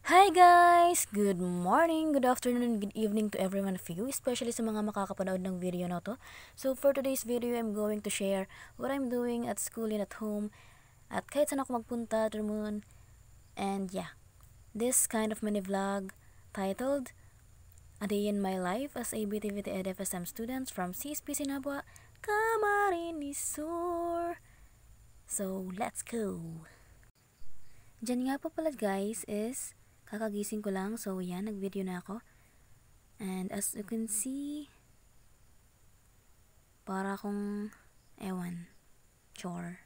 Hi guys! Good morning, good afternoon, good evening to every one of you, especially sa mga makakapanood ng video na to. So for today's video, I'm going to share what I'm doing at school and at home, at kahit saan ako magpunta to the moon. And yeah, this kind of mini vlog titled A Day in My Life as a BTVT EdFSM student from CSPC Nabua, Camarines Sur. So let's go! Diyan nga po pala guys is kakagising ko lang, so yan, nag-video na ako. And as you can see, para akong, chore.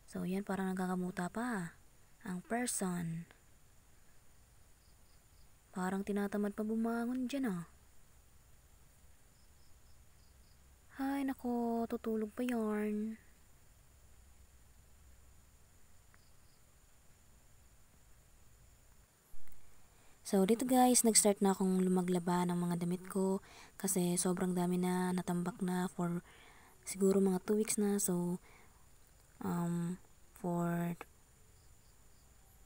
So yan, parang nagkakamuta pa ang person. Parang tinatamad pa bumangon dyan Hay nako, tutulog pa yarn. So, dito guys, nag-start na akong lumaglaba ng mga damit ko kasi sobrang dami na natambak na for siguro mga 2 weeks na. So, for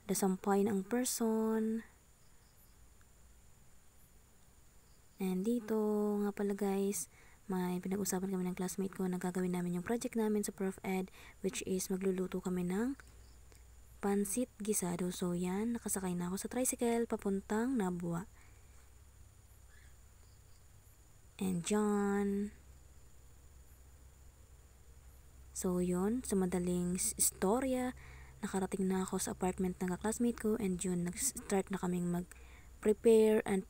the sampay ng person. And dito nga pala guys, may pinag-usapan kami ng classmate ko na gagawin namin yung project namin sa Prof Ed, which is magluluto kami ng pansit gisado. So yan, nakasakay na ako sa tricycle papuntang Nabua. And John. So yun, sa madaling istorya, nakarating na ako sa apartment ng classmate ko, and yun, nag-start na kaming mag-prepare and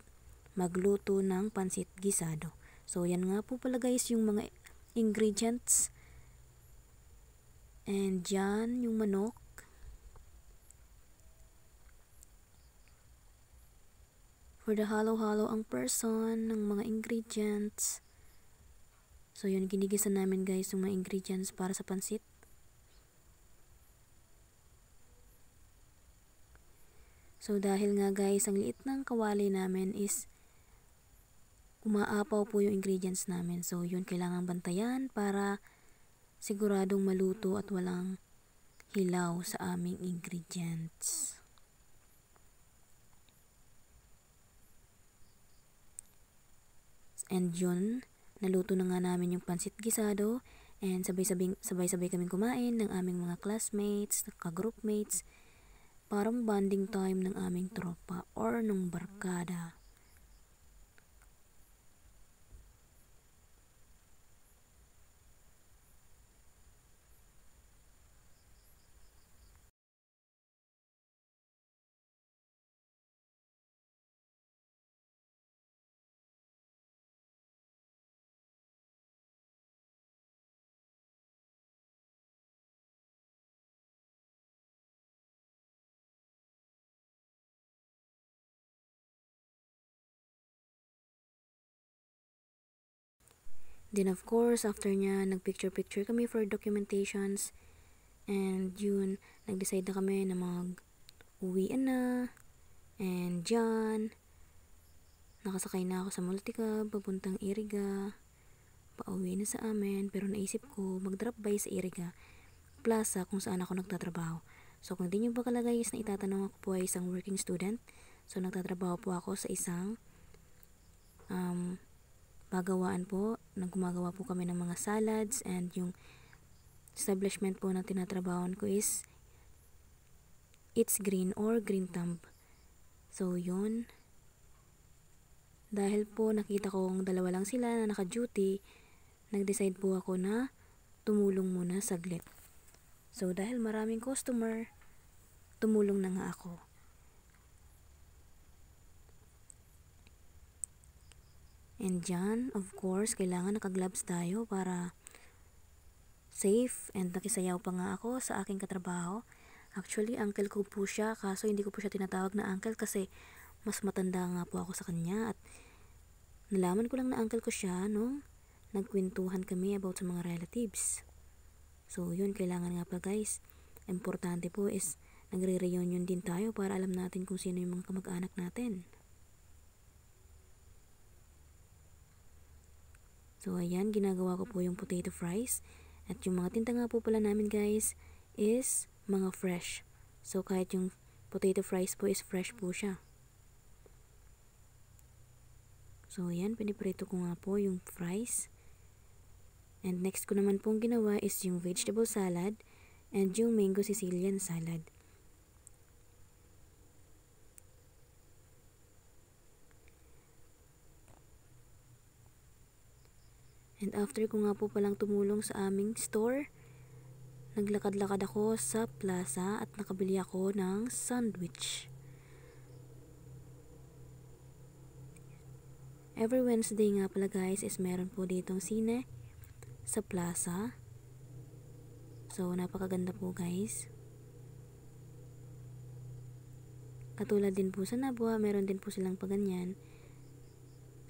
magluto ng pansit gisado. So yan nga po pala guys yung mga ingredients. And yan yung manok. For the halo-halo ang person ng mga ingredients. So yun, ginigisa namin guys yung mga ingredients para sa pansit. So dahil nga guys, ang liit ng kawali namin is umaapaw po yung ingredients namin. So yun, kailangan bantayan para siguradong maluto at walang hilaw sa aming ingredients. And yun, naluto na nga namin yung pansit gisado, and sabay-sabay kaming kumain ng aming mga classmates, ka-groupmates, parang bonding time ng aming tropa or nung barkada. Then of course, after nya, nagpicture-picture kami for documentations. And yun, nag-decide na kami na mag-uwian na. And dyan, nakasakay na ako sa multicab, papuntang Iriga. Pauwi na sa amin, pero naisip ko mag-drop by sa Iriga Plaza kung saan ako nagtatrabaho. So kung di nyo ba kalagay is na itatanong, ako po ay isang working student. So nagtatrabaho po ako sa isang pagawaan po, gumagawa po kami ng mga salads, and yung establishment po na tinatrabahoan ko is It's Green or Green Thumb. So yun, dahil po nakita kong dalawa lang sila na naka-duty, nag-decide po ako na tumulong muna saglit. So dahil maraming customer, tumulong na nga ako. And dyan, of course, kailangan naka-gloves tayo para safe, and nakisayaw pa nga ako sa aking katrabaho. Actually, uncle ko po siya, kaso hindi ko po siya tinatawag na uncle kasi mas matanda nga po ako sa kanya, at nalaman ko lang na uncle ko siya nung nagkwentuhan kami about sa mga relatives. So yun, kailangan nga pa guys, importante po is nagre-reunion din tayo para alam natin kung sino yung mga kamag-anak natin. So ayan, ginagawa ko po yung potato fries. At yung mga tinta nga po pala namin guys is mga fresh. So kahit yung potato fries po is fresh po siya. So, yan, piniprito ko nga po yung fries. And next ko naman pong ginawa is yung vegetable salad and yung mango Sicilian salad. And after ko nga po palang tumulong sa aming store, naglakad-lakad ako sa plaza at nakabili ako ng sandwich. Every Wednesday nga pala guys is meron po ditong sine sa plaza. So, napakaganda po guys. Katulad din po sa Nabwa, meron din po silang paganyan.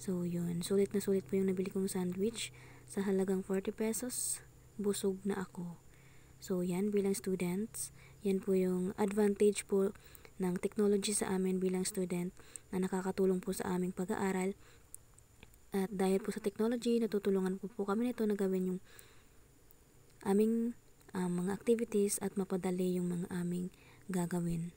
So, yun. Sulit na sulit po yung nabili kong sandwich. Sa halagang 40 pesos, busog na ako. So, yan bilang students. Yan po yung advantage po ng technology sa amin bilang student na nakakatulong po sa aming pag-aaral. At dahil po sa technology, natutulungan po kami nito na gawin yung aming mga activities at mapadali yung mga aming gagawin.